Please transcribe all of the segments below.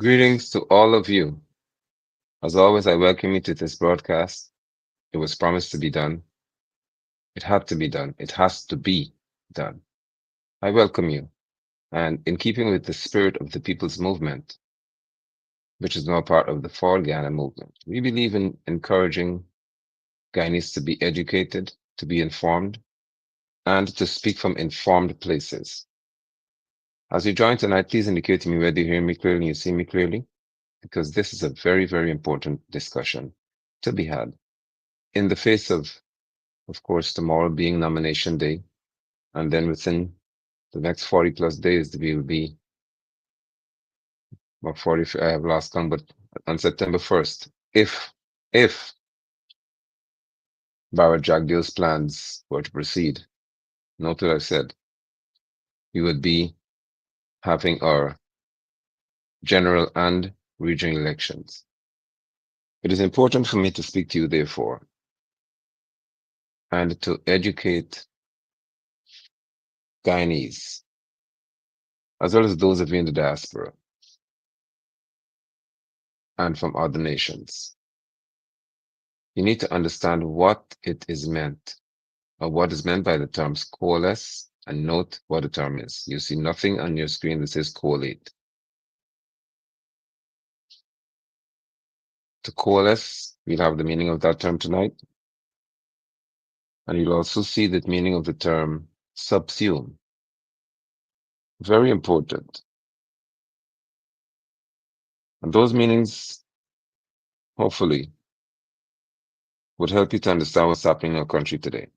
Greetings to all of you. As always, I welcome you to this broadcast. It was promised to be done. It had to be done. It has to be done. I welcome you. And in keeping with the spirit of the people's movement, which is now part of the For Ghana movement, we believe in encouraging Guyanese to be educated, to be informed, and to speak from informed places. As you join tonight, please indicate to me whether you hear me clearly and you see me clearly, because this is a very, very important discussion to be had in the face of course, tomorrow being nomination day. And then within the next 40 plus days, we will be, or 40, I have lost count, but on September 1st, if Barrett Jagdale's plans were to proceed, note what I've said, we would be having our general and regional elections. It is important for me to speak to you, therefore, and to educate Guyanese, as well as those of you in the diaspora and from other nations. You need to understand what it is meant, or what is meant by the terms coalesce, and note what the term is. You see nothing on your screen that says collate. To coalesce, we'll have the meaning of that term tonight. And you'll also see the meaning of the term subsume. Very important. And those meanings, hopefully, would help you to understand what's happening in our country today.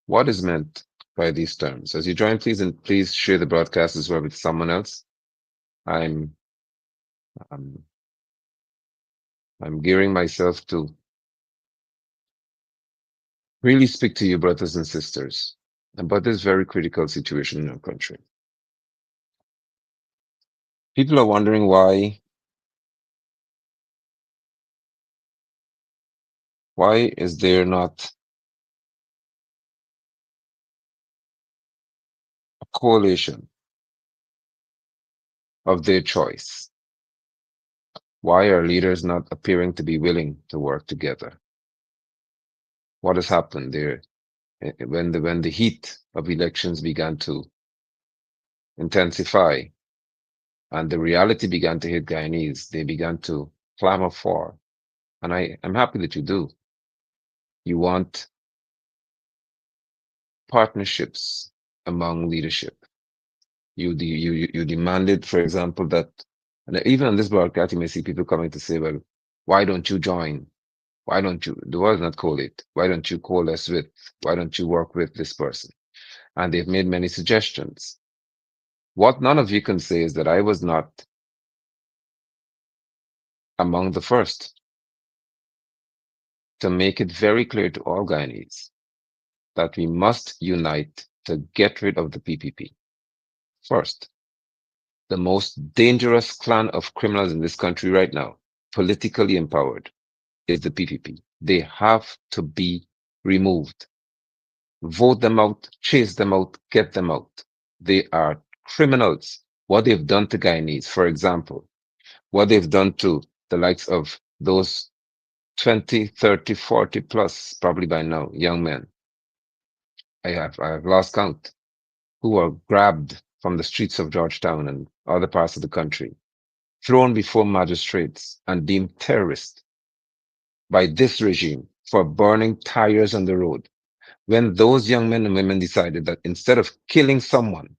What is meant by these terms? As you join, please share the broadcast as well with someone else. I'm gearing myself to really speak to you, brothers and sisters, about this very critical situation in our country. People are wondering why is there not a coalition of their choice? Why are leaders not appearing to be willing to work together? What has happened there when the heat of elections began to intensify and the reality began to hit Guyanese? They began to clamor for, and I'm happy that you do. You want partnerships among leadership. You demanded, for example, that, and even on this broadcast, you may see people coming to say, well, why don't you join? Why don't you, the word is not collate. Why don't you coalesce with, why don't you work with this person? And they've made many suggestions. What none of you can say is that I was not among the first to make it very clear to all Guyanese that we must unite to get rid of the PPP. First, the most dangerous clan of criminals in this country right now, politically empowered, is the PPP. They have to be removed. Vote them out, chase them out, get them out. They are criminals. What they've done to Guyanese, for example, what they've done to the likes of those 20, 30, 40 plus, probably by now, young men. I have lost count, who were grabbed from the streets of Georgetown and other parts of the country, thrown before magistrates and deemed terrorists by this regime for burning tires on the road. When those young men and women decided that instead of killing someone,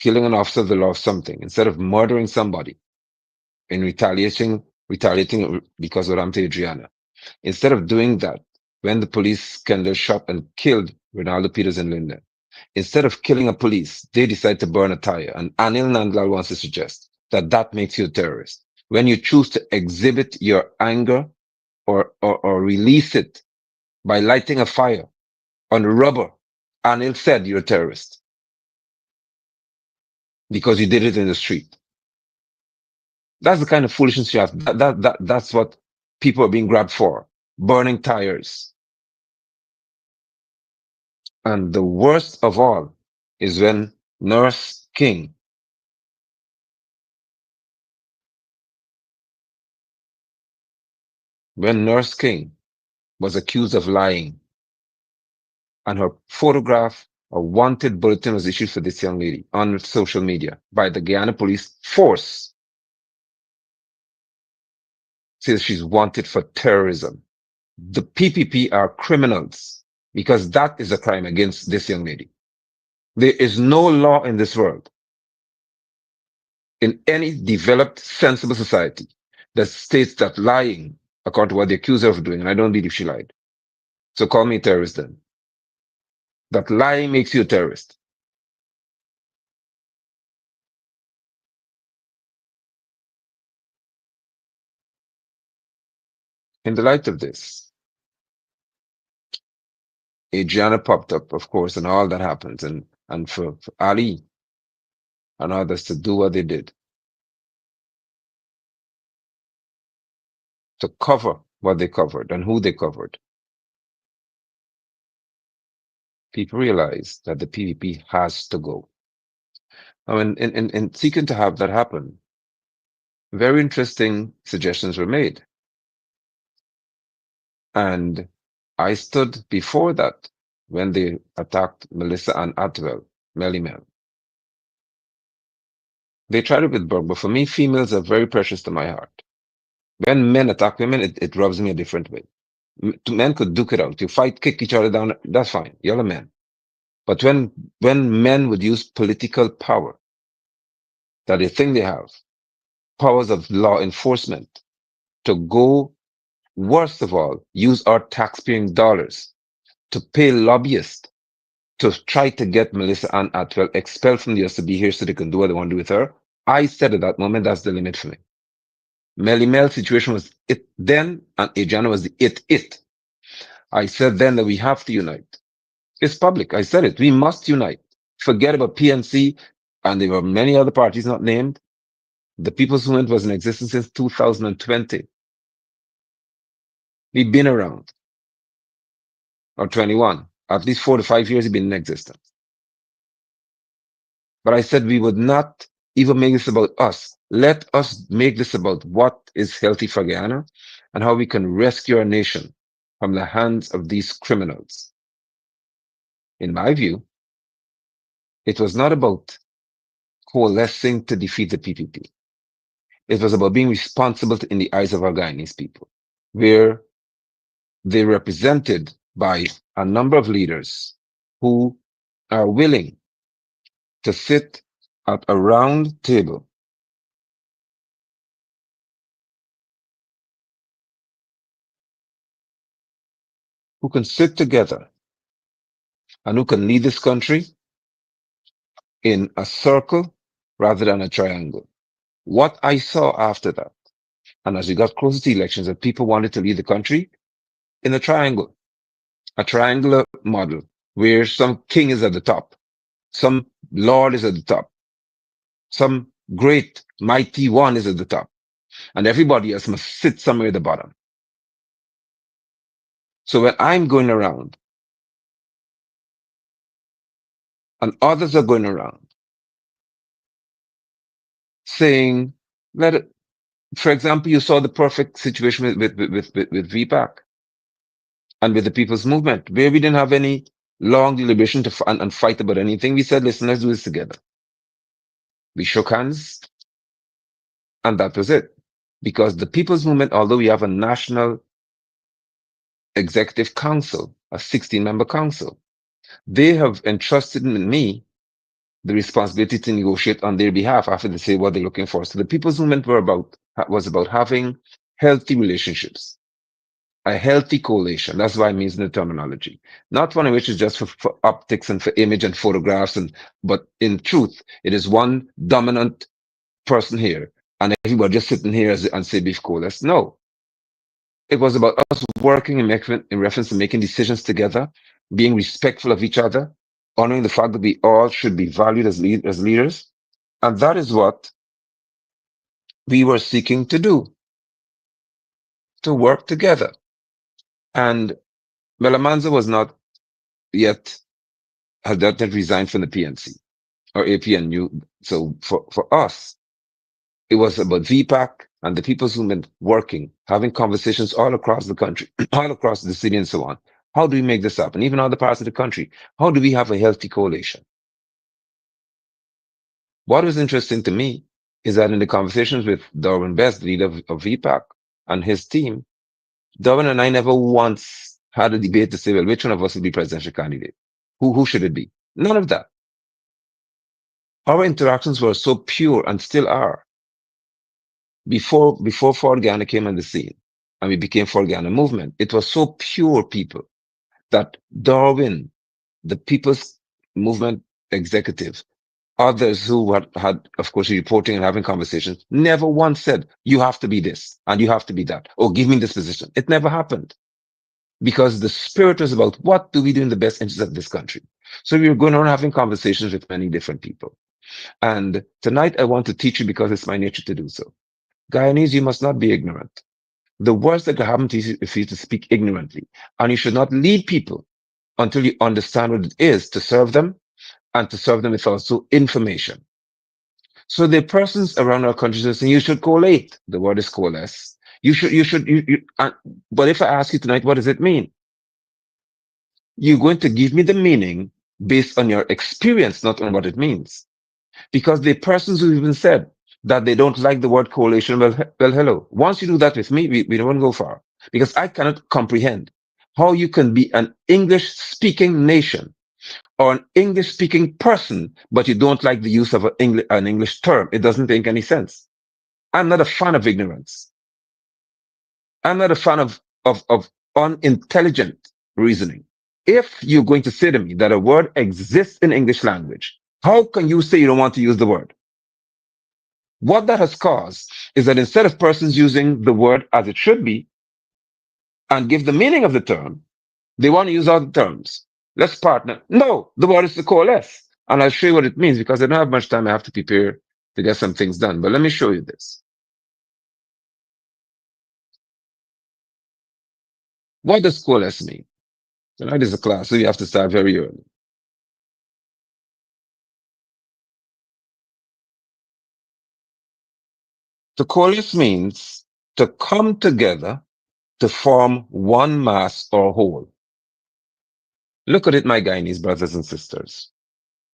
killing an officer of the law of something, instead of murdering somebody in retaliating because of Ramte Adriana, instead of doing that, when the police scandal shot and killed Ronaldo Peters and Linda, instead of killing a police, they decide to burn a tire. And Anil Nandlal wants to suggest that that makes you a terrorist. When you choose to exhibit your anger or release it by lighting a fire on rubber, Anil said you're a terrorist because you did it in the street. That's the kind of foolishness you have. That's what people are being grabbed for. Burning tires. And the worst of all is Nurse King, when Nurse King was accused of lying and her photograph, a wanted bulletin was issued for this young lady on social media by the Guyana police force, says she's wanted for terrorism. The PPP are criminals because that is a crime against this young lady. There is no law in this world, in any developed, sensible society, that states that lying, according to what they accuse her of doing, and I don't believe she lied. So call me a terrorist then. That lying makes you a terrorist. In the light of this, Adriana popped up, of course, and all that happens, and for Ali and others to do what they did, to cover what they covered and who they covered, people realize that the PvP has to go. I mean, in seeking to have that happen, very interesting suggestions were made. And I stood before that when they attacked Melissa and Atwell, Melly Mel. They tried it with Burke, but for me, females are very precious to my heart. When men attack women, it rubs me a different way. Men could duke it out. You fight, kick each other down, that's fine. You're a man. But when men would use political power that they think they have, powers of law enforcement, to go, worst of all, use our taxpaying dollars to pay lobbyists to try to get Melissa Ann Atwell expelled from the US to be here so they can do what they want to do with her. I said at that moment, that's the limit for me. Melly Mel situation was it then, and Adriana was the it. I said then that we have to unite. It's public. I said it. We must unite. Forget about PNC, and there were many other parties not named. The People's Movement was in existence since 2020. We've been around, or 21. At least 4 to 5 years we've been in existence. But I said we would not even make this about us. Let us make this about what is healthy for Guyana and how we can rescue our nation from the hands of these criminals. In my view, it was not about coalescing to defeat the PPP. It was about being responsible in the eyes of our Guyanese people, where they're represented by a number of leaders who are willing to sit at a round table who can sit together and who can lead this country in a circle rather than a triangle. What I saw after that, and as we got closer to elections, that people wanted to lead the country in a triangular model where some king is at the top, some lord is at the top, some great mighty one is at the top, and everybody else must sit somewhere at the bottom. So when I'm going around and others are going around saying, let it, for example, you saw the perfect situation with VPAC and with the People's Movement, where we didn't have any long deliberation to and fight about anything. We said, listen, let's do this together. We shook hands, and that was it. Because the People's Movement, although we have a national executive council, a 16-member council, they have entrusted in me the responsibility to negotiate on their behalf after they say what they're looking for. So the People's Movement was about having healthy relationships, a healthy coalition. That's why I'm using the terminology. Not one in which is just for optics and for image and photographs, but in truth, it is one dominant person here, and everybody just sitting here and say beef coalesce. No. It was about us working in reference to making decisions together, being respectful of each other, honoring the fact that we all should be valued as leaders. And that is what we were seeking to do, to work together. And Melamanza was not yet had not yet resigned from the PNC or APNU. So for us, it was about VPAC and the people's movement working, having conversations all across the country, all across the city and so on. How do we make this happen? Even other parts of the country. How do we have a healthy coalition? What was interesting to me is that in the conversations with Darwin Best, the leader of VPAC, and his team, Darwin and I never once had a debate to say, well, which one of us will be presidential candidate? Who should it be? None of that. Our interactions were so pure and still are. Before Ford Ghana came on the scene and we became Ford Ghana movement, it was so pure, people, that Darwin, the People's Movement executive, others who had, of course, reporting and having conversations, never once said, you have to be this and you have to be that, or give me this position. It never happened because the spirit was about what do we do in the best interest of this country. So we were going around having conversations with many different people. And tonight I want to teach you because it's my nature to do so. Guyanese, you must not be ignorant. The worst that could happen to you is for you to speak ignorantly. And you should not lead people until you understand what it is to serve them and to serve them with also information. So the persons around our country are saying you should collate. The word is coalesce. But if I ask you tonight, what does it mean? You're going to give me the meaning based on your experience, not on what it means. Because the persons who even said that they don't like the word coalition, well, hello. Once you do that with me, we don't go far. Because I cannot comprehend how you can be an English speaking nation or an English speaking person, but you don't like the use of an English term. It doesn't make any sense. I'm not a fan of ignorance. I'm not a fan of unintelligent reasoning. If you're going to say to me that a word exists in English language, how can you say you don't want to use the word? What that has caused is that instead of persons using the word as it should be and give the meaning of the term, they want to use other terms. Let's partner. No, the word is to coalesce. And I'll show you what it means because I don't have much time. I have to prepare to get some things done. But let me show you this. What does coalesce mean? Tonight is a class, so you have to start very early. To coalesce means to come together to form one mass or whole. Look at it, my Guyanese brothers and sisters,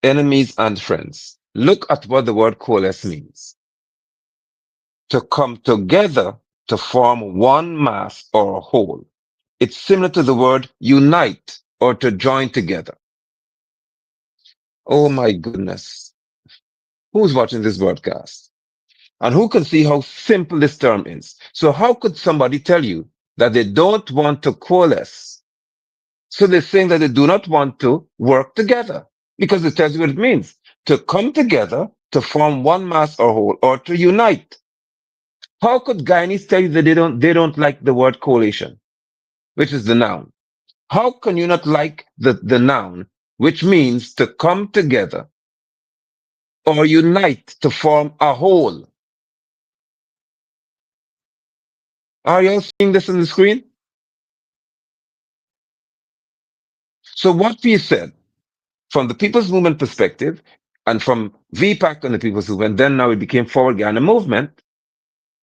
enemies and friends. Look at what the word coalesce means. To come together to form one mass or whole. It's similar to the word unite or to join together. Oh my goodness. Who's watching this broadcast? And who can see how simple this term is? So how could somebody tell you that they don't want to coalesce? So they're saying that they do not want to work together because it tells you what it means to come together to form one mass or whole or to unite. How could Guyanese tell you that they don't like the word coalition, which is the noun? How can you not like the noun, which means to come together or unite to form a whole? Are you all seeing this on the screen? So what we said from the People's Movement perspective and from VPAC and the People's Movement, then now it became Forward Ghana Movement,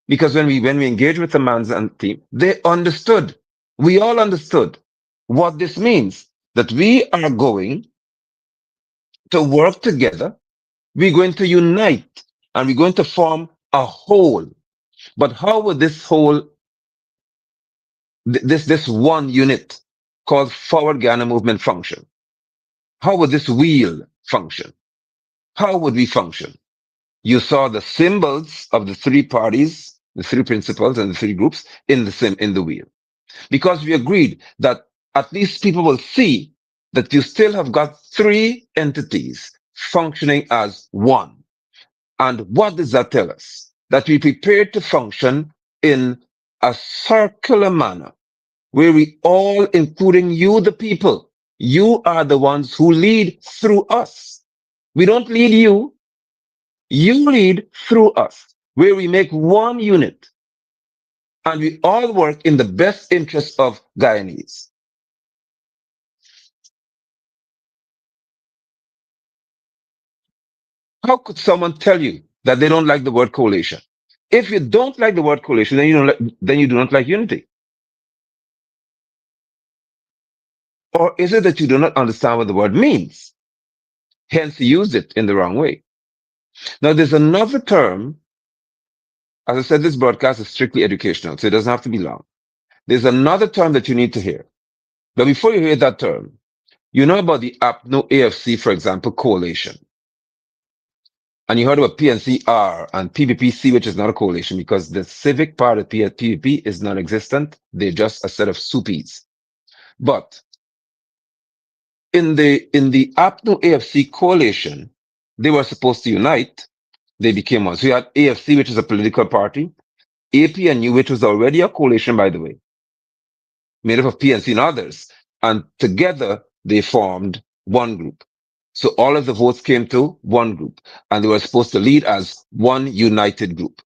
because when we engaged with the Mans and team, they understood. We all understood what this means, that we are going to work together, we're going to unite, and we're going to form a whole. But how would this whole, this one unit called Forward Ghana Movement function? How would this wheel function? How would we function? You saw the symbols of the three parties, the three principles and the three groups in the wheel. Because we agreed that at least people will see that you still have got three entities functioning as one. And what does that tell us? That we prepared to function in a circular manner where we all, including you, the people, you are the ones who lead through us. We don't lead you. You lead through us, where we make one unit and we all work in the best interest of Guyanese. How could someone tell you that they don't like the word coalition? If you don't like the word coalition, then then you do not like unity. Or is it that you do not understand what the word means? Hence, you use it in the wrong way. Now, there's another term. As I said, this broadcast is strictly educational, so it doesn't have to be long. There's another term that you need to hear. But before you hear that term, you know about the APNO AFC, for example, coalition. And you heard about PNCR and PPPC, which is not a coalition because the civic part of PPP is non-existent. They're just a set of soupies. But in the APNO AFC coalition, they were supposed to unite. They became one. So you had AFC, which is a political party, APNU, which was already a coalition, by the way, made up of PNC and others. And together they formed one group. So all of the votes came to one group and they were supposed to lead as one united group.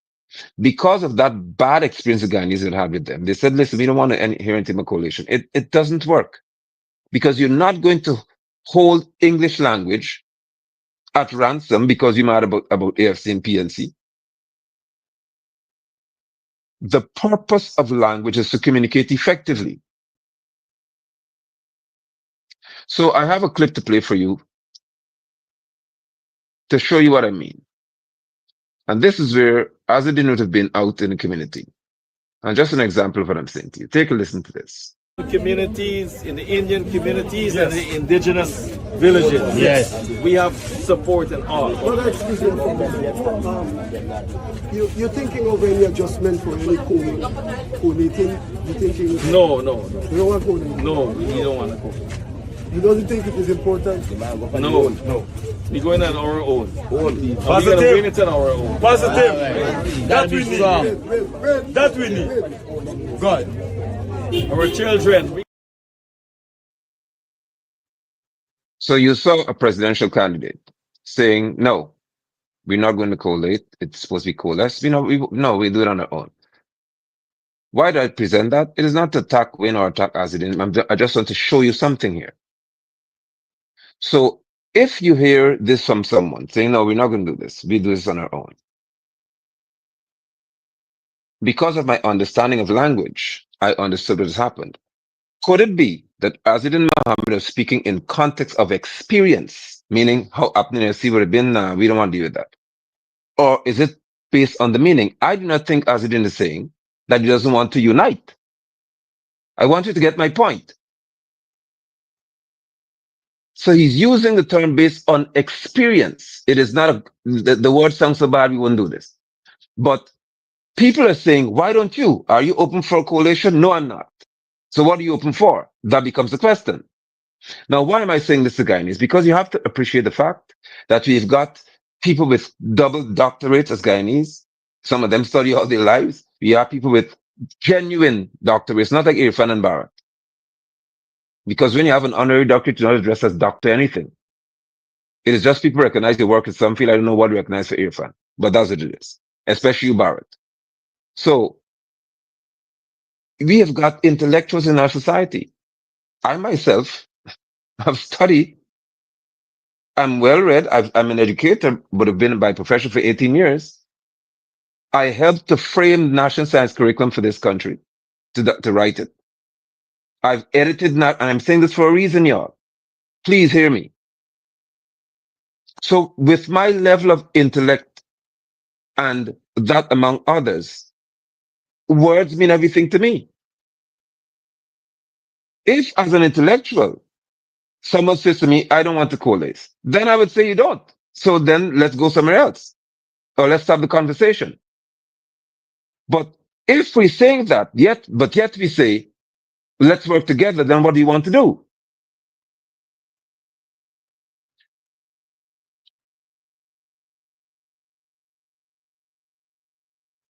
Because of that bad experience the Guyanese had with them, they said, listen, we don't want to hear anything about coalition. It doesn't work because you're not going to hold English language at ransom because you're mad about AFC and PNC. The purpose of language is to communicate effectively. So I have a clip to play for you to show you what I mean. And this is where Azadin would have been out in the community. And just an example of what I'm saying to you. Take a listen to this. Communities, in the Indian communities, yes, and the indigenous villages. Yes, we have support and all. Well, excuse me, you're thinking of any adjustment for any collating? You thinking? No. You don't want collating? No, we don't want to go. You don't think it is important? No. We're going on our own. Positive. We're going to bring it on our own. Positive. Right. That we need. That we need. God. Our children. So you saw a presidential candidate saying, no, we're not going to collate. It's supposed to be coalesce. We do it on our own. Why do I present that? It is not to attack Wayne or attack Azadin. I just want to show you something here. So if you hear this from someone saying, no, we're not going to do this. We do this on our own. Because of my understanding of language, I understood what has happened. Could it be that Azadin Mohammed was speaking in context of experience, meaning how Apnea see would have been, we don't want to deal with that? Or is it based on the meaning? I do not think Azadin is saying that he doesn't want to unite. I want you to get my point. So he's using the term based on experience. It is not the word sounds so bad, we wouldn't do this. But people are saying, why don't you? Are you open for a coalition? No, I'm not. So what are you open for? That becomes the question. Now, why am I saying this to Guyanese? Because you have to appreciate the fact that we've got people with double doctorates as Guyanese. Some of them study all their lives. We have people with genuine doctorates, not like Irfan and Barrett. Because when you have an honorary doctorate, you're not addressed as doctor anything. It is just people recognize your work in some field. I don't know what to recognize for Irfan, but that's what it is, especially you, Barrett. So we have got intellectuals in our society. I myself have studied. I'm well read. I'm an educator, but have been by profession for 18 years. I helped to frame national science curriculum for this country, to write it. I've edited, and I'm saying this for a reason, y'all. Please hear me. So with my level of intellect and that among others, words mean everything to me. If as an intellectual, someone says to me, I don't want to coalesce, then I would say you don't. So then let's go somewhere else. Or let's stop the conversation. But if we're saying that, yet we say, let's work together, then what do you want to do?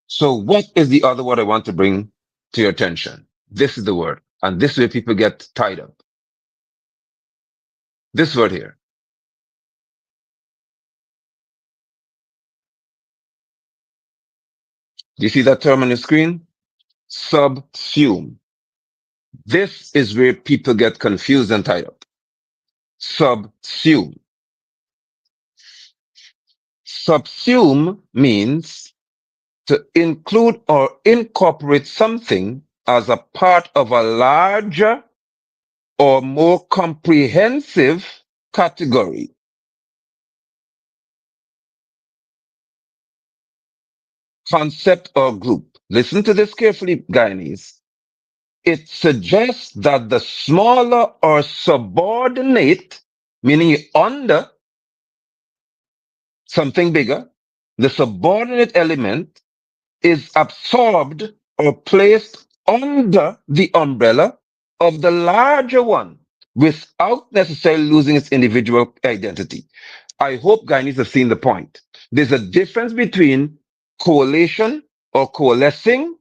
So what is the other word I want to bring to your attention? This is the word. And this is where people get tied up. This word here. Do you see that term on your screen? Subsume. This is where people get confused and tied up. Subsume. Subsume means to include or incorporate something as a part of a larger or more comprehensive category. Concept or group. Listen to this carefully, Guyanese. It suggests that the smaller or subordinate, meaning under something bigger, the subordinate element is absorbed or placed under the umbrella of the larger one without necessarily losing its individual identity. I hope Guyanese have seen the point. There's a difference between coalition or coalescing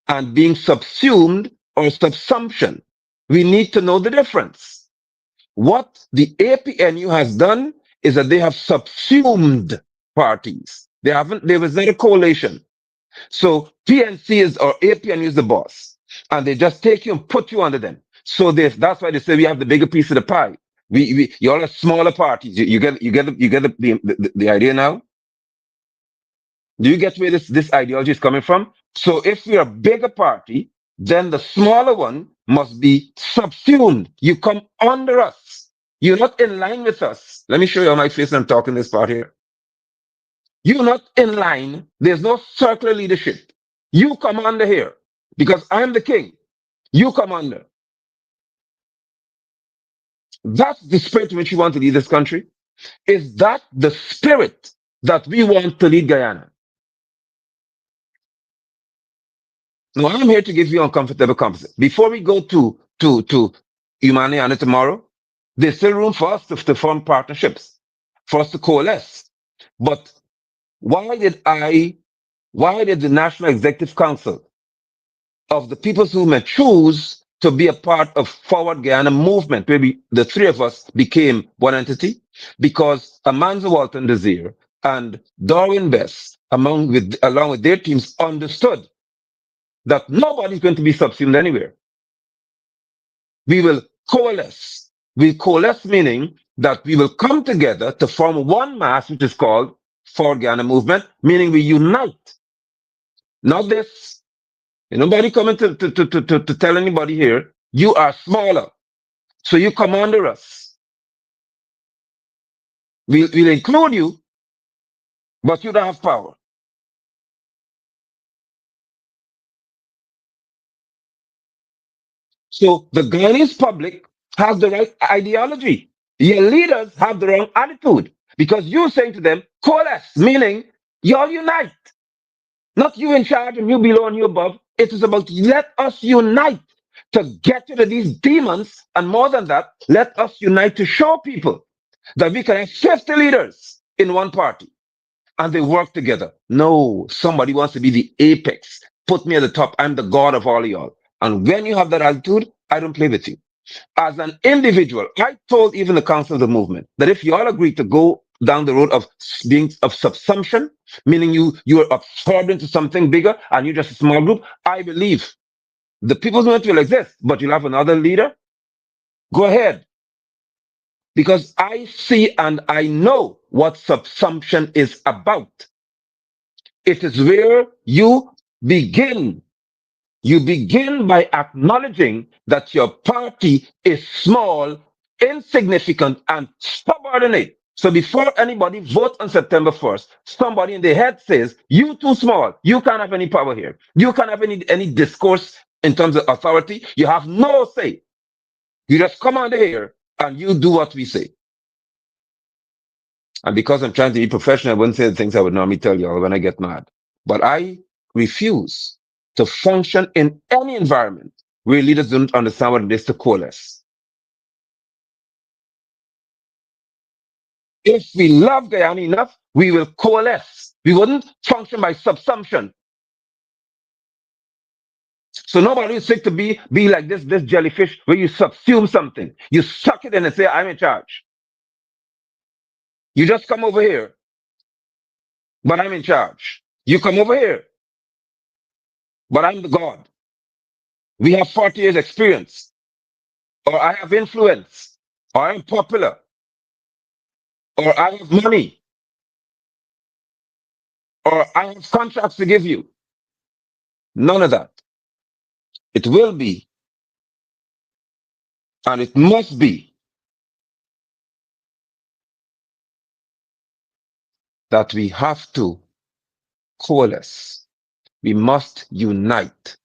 and being subsumed or subsumption. We need to know the difference. What the APNU has done is that they have subsumed parties. There was not a coalition. So PNC is or APNU is the boss, and they just take you and put you under them. So that's why they say we have the bigger piece of the pie. You're a smaller parties. You get the idea now. Do you get where this ideology is coming from? So if we're a bigger party, then the smaller one must be subsumed. You come under us. You're not in line with us. Let me show you on my face when I'm talking this part here. You're not in line. There's no circular leadership. You come under here because I'm the king. You come under. That's the spirit in which you want to lead this country. Is that the spirit that we want to lead Guyana? Now I'm here to give you uncomfortable composite. Before we go to Humaniana tomorrow, there's still room for us to form partnerships, for us to coalesce. But why did the National Executive Council of the peoples who may choose to be a part of Forward Guyana movement, where the three of us became one entity? Because Amanza Walton Desir and Darwin Bess, along with their teams, understood that nobody's going to be subsumed anywhere. We will coalesce. We coalesce meaning that we will come together to form one mass, which is called Forward Guyana movement, meaning we unite. Not this. Nobody coming to tell anybody here, you are smaller, so you come under us. We'll include you, but you don't have power. So the Guyanese public has the right ideology. Your leaders have the wrong attitude because you're saying to them, coalesce, meaning y'all unite. Not you in charge and you below and you above. It is about let us unite to get rid of these demons. And more than that, let us unite to show people that we can have 50 leaders in one party and they work together. No, somebody wants to be the apex. Put me at the top. I'm the God of all of y'all. And when you have that attitude, I don't play with you. As an individual, I told even the council of the movement that if you all agree to go down the road of being of subsumption, meaning you are absorbed into something bigger and you're just a small group, I believe the people's movement will exist, but you'll have another leader. Go ahead. Because I see and I know what subsumption is about. It is where begin you begin by acknowledging that your party is small, insignificant, and subordinate. So before anybody votes on September 1st, somebody in their head says, you too small. You can't have any power here. You can't have any discourse in terms of authority. You have no say. You just come under here and you do what we say. And because I'm trying to be professional, I wouldn't say the things I would normally tell y'all when I get mad. But I refuse to function in any environment where leaders don't understand what it is to coalesce. If we love Guyana enough, we will coalesce. We wouldn't function by subsumption. So nobody is sick to be like this jellyfish where you subsume something. You suck it in and say, I'm in charge. You just come over here, but I'm in charge. You come over here, but I'm the God. We have 40 years experience, or I have influence, or I'm popular, or I have money. or I have contracts to give you. None of that. It will be, and it must be, that we have to coalesce. We must unite.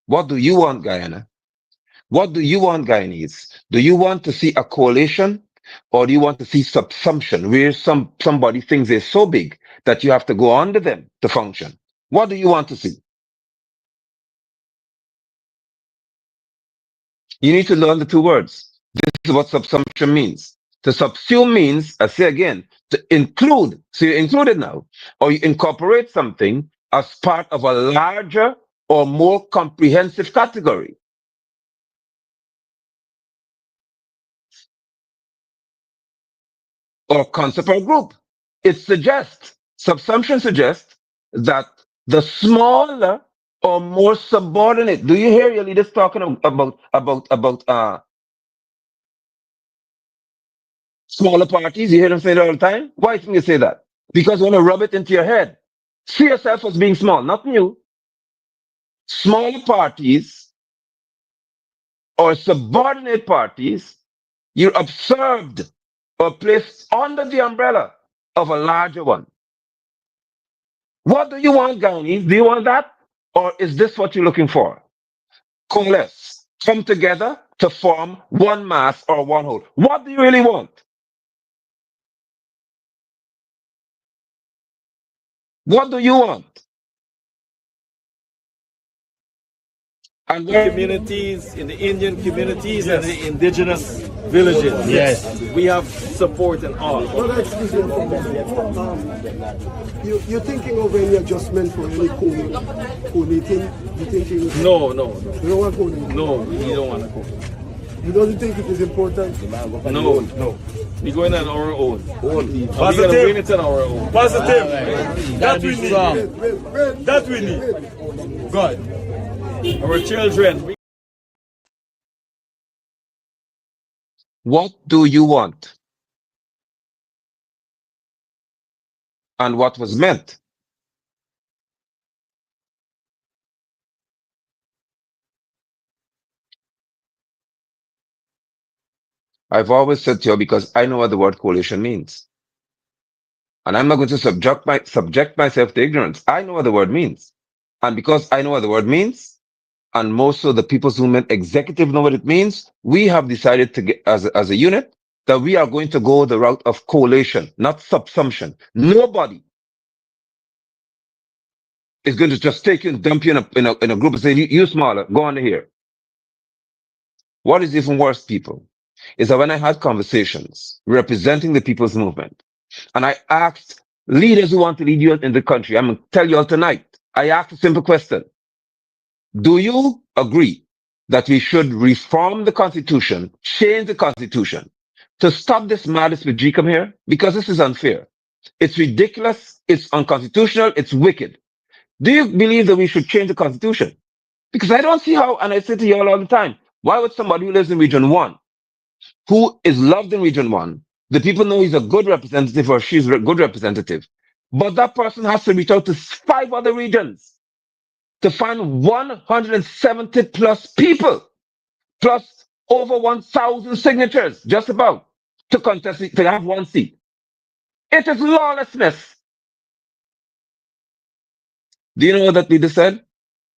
What do you want, Guyana? What do you want, Guyanese? Do you want to see a coalition, or do you want to see subsumption, where somebody thinks they're so big that you have to go under them to function? What do you want to see? You need to learn the two words. This is what subsumption means. To subsume means, I say again, to include. So you include it now, or you incorporate something as part of a larger or more comprehensive category. Or concept or group. It suggests, subsumption suggests that the smaller or more subordinate. Do you hear your leaders talking about smaller parties? You hear them say that all the time. Why do you think they say that? Because you want to rub it into your head. See yourself as being small, not you. Smaller parties or subordinate parties, you're observed or placed under the umbrella of a larger one. What do you want, Guyanese? Do you want that? Or is this what you're looking for? Coalesce. Come together to form one mass or one whole. What do you really want? What do you want? And Communities, in the Indian communities and the indigenous villages. Yes. We have support and all. Brother, excuse me. You're thinking of any adjustment for any collating? You thinking? No. You don't want collating? No, we don't want to go. You don't think it is important? No. We're going on our own. We're going to Positive. bring it on our own. Positive. That we need. Wait. That we need. God. Our children. what do you want? And what was meant? I've always said to you, because I know what the word coalition means. And I'm not going to subject myself to ignorance. I know what the word means. And because I know what the word means, and most of the people's movement executive know what it means, we have decided to get, as a unit, that we are going to go the route of coalition, not subsumption. Nobody is going to just take you and dump you in a group and say, you smaller, go on here. What is even worse, people, is that when I had conversations representing the people's movement, and I asked leaders who want to lead you in the country, I'm going to tell you all tonight, I asked a simple question. Do you agree that we should reform the Constitution, change the Constitution, to stop this madness with GCOM here? Because this is unfair. It's ridiculous. It's unconstitutional. It's wicked. Do you believe that we should change the Constitution? Because I don't see how, and I say to you all the time, why would somebody who lives in Region 1, who is loved in Region 1, the people know he's a good representative or she's a good representative, but that person has to reach out to 5 other regions to find 170 plus people, plus over 1,000 signatures, just about, to contest to have one seat. It is lawlessness. Do you know what that leader said?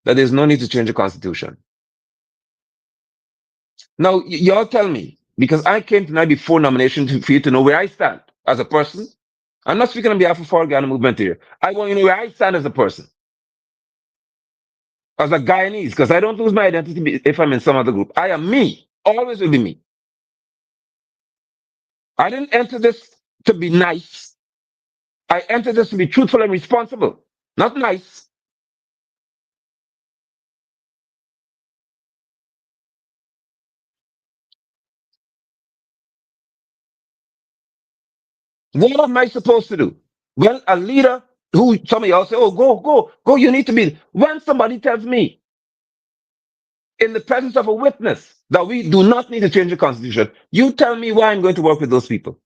That there's no need to change the constitution. Now, y'all tell me, because I came tonight before nomination for you to know where I stand as a person. I'm not speaking on behalf of our Ghana movement here. I want you to know where I stand as a person. As a Guyanese, because I don't lose my identity if I'm in some other group. I am me, always will be me. I didn't enter this to be nice. I entered this to be truthful and responsible, not nice. What am I supposed to do? Well, a leader who some of y'all say, oh, go, you need to be. When somebody tells me in the presence of a witness that we do not need to change the constitution, you tell me why I'm going to work with those people.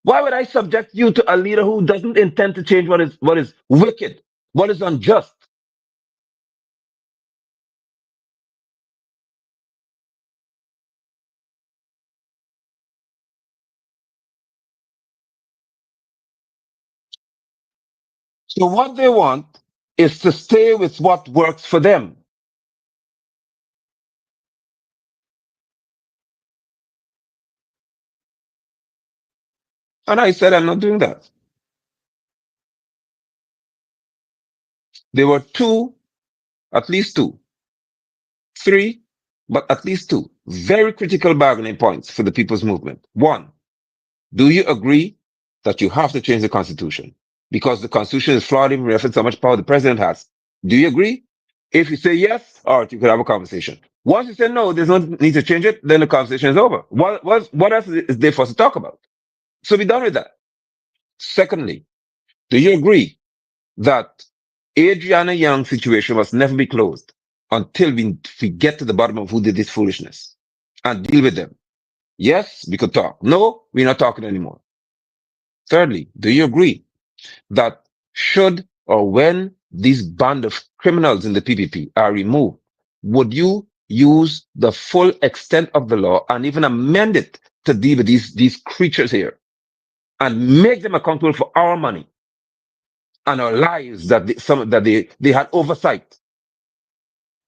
Why would I subject you to a leader who doesn't intend to change what is wicked, what is unjust? So what they want is to stay with what works for them. And I said, I'm not doing that. There were two, at least two, three, but at least two very critical bargaining points for the people's movement. One, do you agree that you have to change the constitution? Because the constitution is flawed in reference to how much power the president has. Do you agree? If you say yes, all right, you could have a conversation. Once you say no, there's no need to change it, then the conversation is over. What else is there for us to talk about? So be done with that. Secondly, do you agree that Adriana Young's situation must never be closed until we get to the bottom of who did this foolishness and deal with them? Yes, we could talk. No, we're not talking anymore. Thirdly, do you agree that should or when these band of criminals in the PPP are removed, would you use the full extent of the law and even amend it to deal with these creatures here and make them accountable for our money and our lives that they had oversight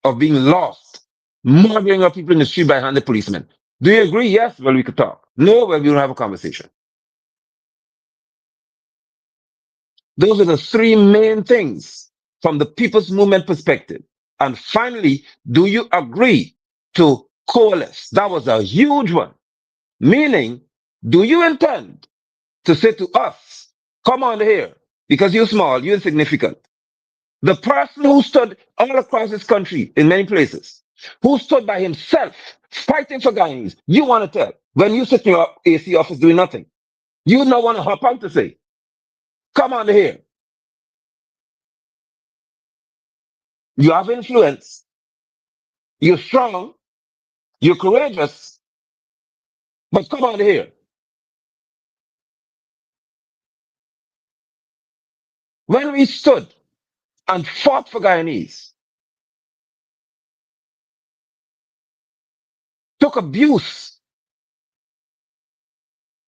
of being lost, murdering our people in the street by handed policemen? Do you agree? Yes. Well, we could talk. No. Well, we'll have a conversation. Those are the three main things from the people's movement perspective. And finally, do you agree to coalesce? That was a huge one. Meaning, do you intend to say to us, come on here, because you're small, you're insignificant. The person who stood all across this country in many places, who stood by himself fighting for Guyanese, you want to tell when you sit in your AC office doing nothing. You don't want to hop out to say, come on here. You have influence. You're strong. You're courageous. But come on here. When we stood and fought for Guyanese, took abuse.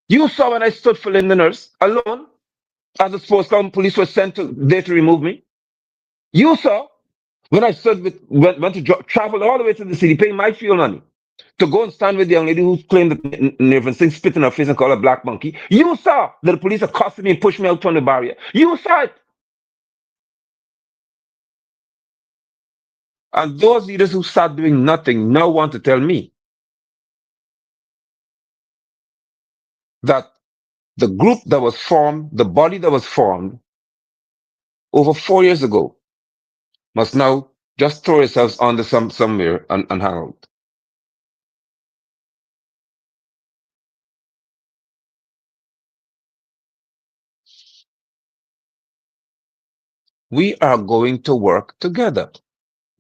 You saw when I stood for Londoners alone, as the sports club police were sent there to remove me. You saw when I went to travel all the way to the city, paying my fuel money to go and stand with the young lady who claimed that Nervin Singh spit in her face and called her black monkey. You saw that the police accosted me and pushed me out from the barrier. You saw it. And those leaders who sat doing nothing now want to tell me that the group that was formed, the body that was formed over 4 years ago, must now just throw yourselves under somewhere and hang out. We are going to work together.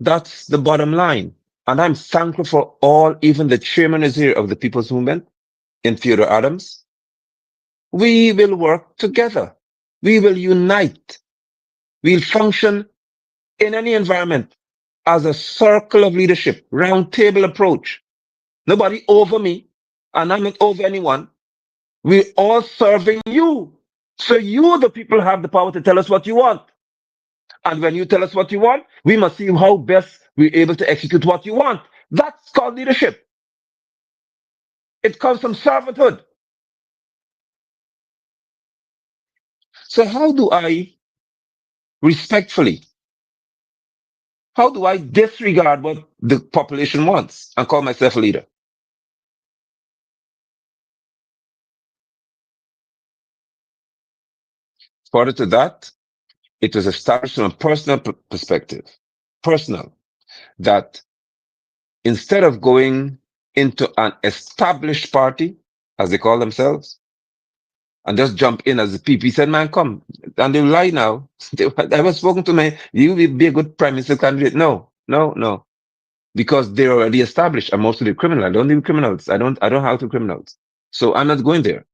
That's the bottom line. And I'm thankful for all, even the chairman is here of the People's Movement in Theodore Adams. We will work together. We will unite. We'll function in any environment as a circle of leadership, round table approach. Nobody over me, and I'm not over anyone. We're all serving you. So you, the people, have the power to tell us what you want. And when you tell us what you want, we must see how best we're able to execute what you want. That's called leadership. It comes from servanthood. So how do I respectfully, how do I disregard what the population wants and call myself a leader? Further to that, it was established from a personal perspective, personal, that instead of going into an established party, as they call themselves, and just jump in as the PP said, man, come. And they lie now. I was spoken to me, you will be a good prime minister candidate. No, no, no. Because they're already established. I'm mostly a criminal. I don't deal with criminals. I don't have to criminals. So I'm not going there.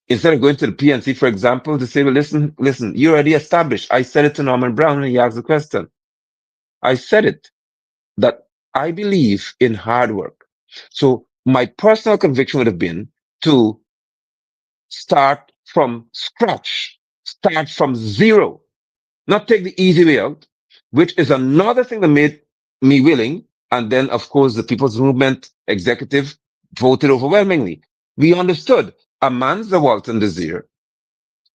Instead of going to the PNC, for example, to say, well, listen, you're already established. I said it to Norman Brown when he asked the question. I said it that I believe in hard work. So my personal conviction would have been to start from scratch, start from zero, not take the easy way out, which is another thing that made me willing. And then, of course, the People's Movement executive voted overwhelmingly. We understood Amanza Walton Desir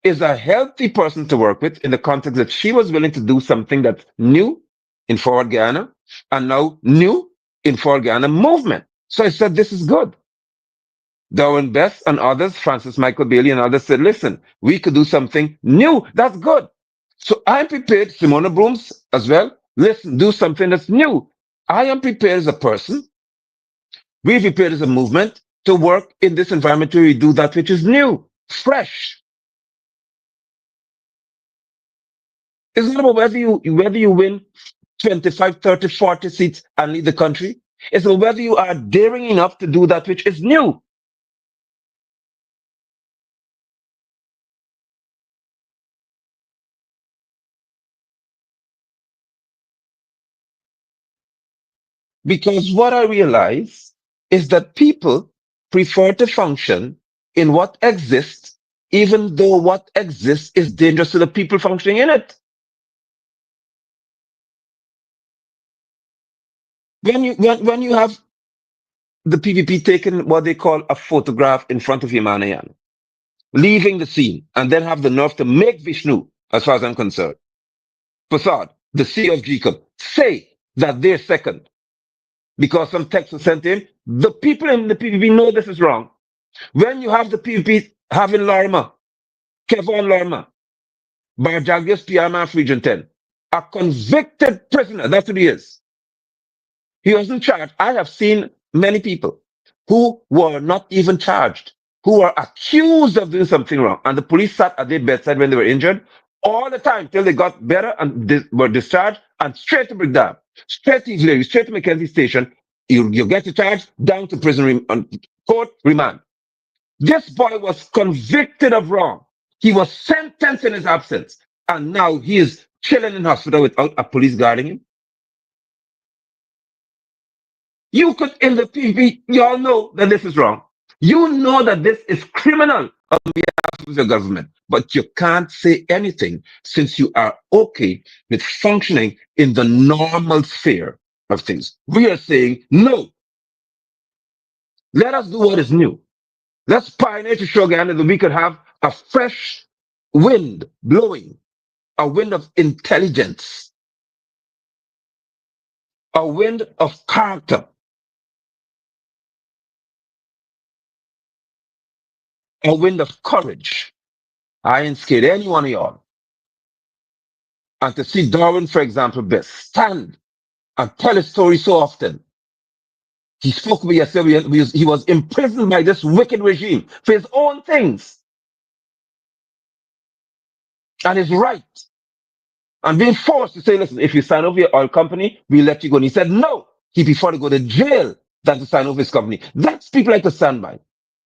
is a healthy person to work with in the context that she was willing to do something that's new in Forward Guyana and now new in Forward Guyana movement. So I said, this is good. Darwin Best and others, Francis Michael Bailey and others said, listen, we could do something new. That's good. So I'm prepared, Simona Brooms as well. Listen, do something that's new. I am prepared as a person. We prepared as a movement to work in this environment where we do that which is new, fresh. It's not about whether you win 25, 30, 40 seats and lead the country. It's about whether you are daring enough to do that which is new. Because what I realize is that people prefer to function in what exists, even though what exists is dangerous to the people functioning in it. When you have the PPP taking what they call a photograph in front of Yamanayan, leaving the scene, and then have the nerve to make Vishnu, as far as I'm concerned, Prasad, the CEO of GCOM, say that they're second because some text was sent in. The people in the PPP know this is wrong. When you have the PPP having Lorma, Kevon Lorma, Barjagius PMF Region 10, a convicted prisoner, that's what he is. He wasn't charged. I have seen many people who were not even charged, who were accused of doing something wrong, and the police sat at their bedside when they were injured all the time till they got better and were discharged and straight to Brigdam, straight to Israeli, straight to Mackenzie Station. You get your charge down to prison court remand. This boy was convicted of wrong. He was sentenced in his absence, and now he is chilling in hospital without a police guarding him. You could, in the PV, you all know that this is wrong. You know that this is criminal on behalf of the government, but you can't say anything since you are okay with functioning in the normal sphere of things. We are saying, no, let us do what is new. Let's pioneer to show again that we could have a fresh wind blowing, a wind of intelligence, a wind of character, a wind of courage. I ain't scared of any one of y'all. And to see Darwin, for example, Best stand and tell his story so often. He spoke with yesterday, he was imprisoned by this wicked regime for his own things and his right. And being forced to say, listen, if you sign over your oil company, we let you go. And he said, no, he preferred to go to jail than to sign over his company. That's people like to stand by.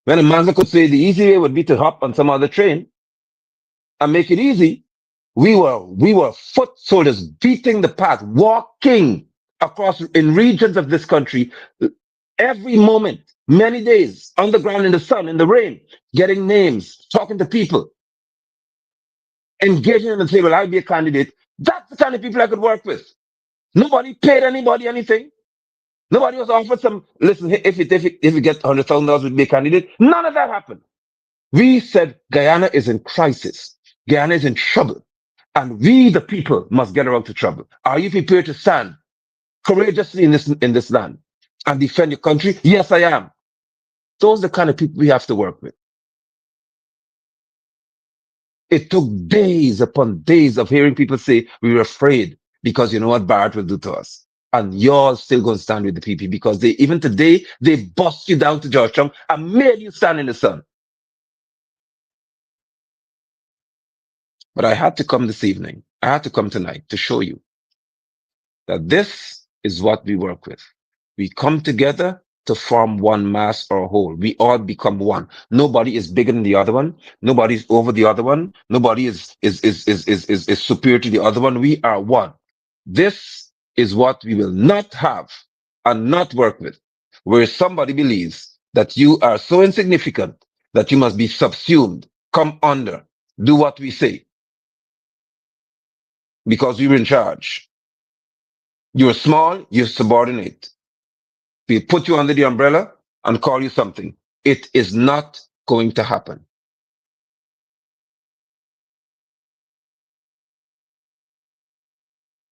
When a man could say the easy way would be to hop on some other train and make it easy, we were foot soldiers beating the path, walking across in regions of this country every moment, many days, on the ground in the sun, in the rain, getting names, talking to people, engaging in the table. I'll be a candidate. That's the kind of people I could work with. Nobody paid anybody anything. Nobody was offered some, listen, if you get $100,000 with be a candidate. None of that happened. We said Guyana is in crisis. Guyana is in trouble. And we, the people, must get her out of trouble. Are you prepared to stand courageously in this land and defend your country? Yes, I am. Those are the kind of people we have to work with. It took days upon days of hearing people say we were afraid because you know what Barrett will do to us. And you're still going to stand with the PP because even today, they bust you down to Georgetown and made you stand in the sun. But I had to come this evening. I had to come tonight to show you that this is what we work with. We come together to form one mass or whole. We all become one. Nobody is bigger than the other one. Nobody's over the other one. Nobody is superior to the other one. We are one. This is what we will not have and not work with, where somebody believes that you are so insignificant that you must be subsumed, come under, do what we say because we were in charge. You're small, you're subordinate. We put you under the umbrella and call you something. It is not going to happen.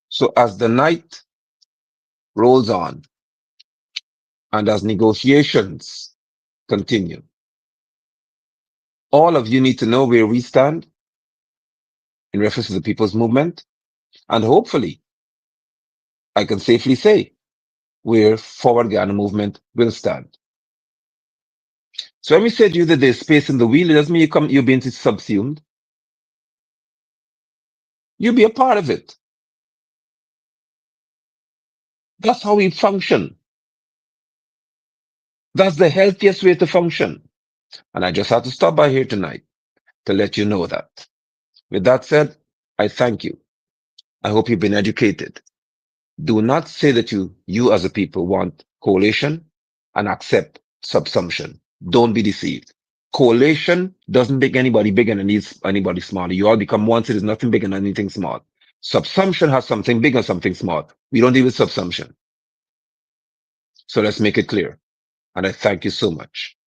So as the night rolls on and as negotiations continue, all of you need to know where we stand in reference to the people's movement. And hopefully, I can safely say where Forward Ghana movement will stand. So when we said you that there's space in the wheel, it doesn't mean you're being subsumed. You'll be a part of it. That's how we function. That's the healthiest way to function. And I just had to stop by here tonight to let you know that. With that said, I thank you. I hope you've been educated. Do not say that you as a people want coalition and accept subsumption. Don't be deceived. Coalition doesn't make anybody bigger and anybody smaller. You all become one, so there's nothing big and anything small. Subsumption has something big and something small. We don't deal with subsumption. So let's make it clear. And I thank you so much.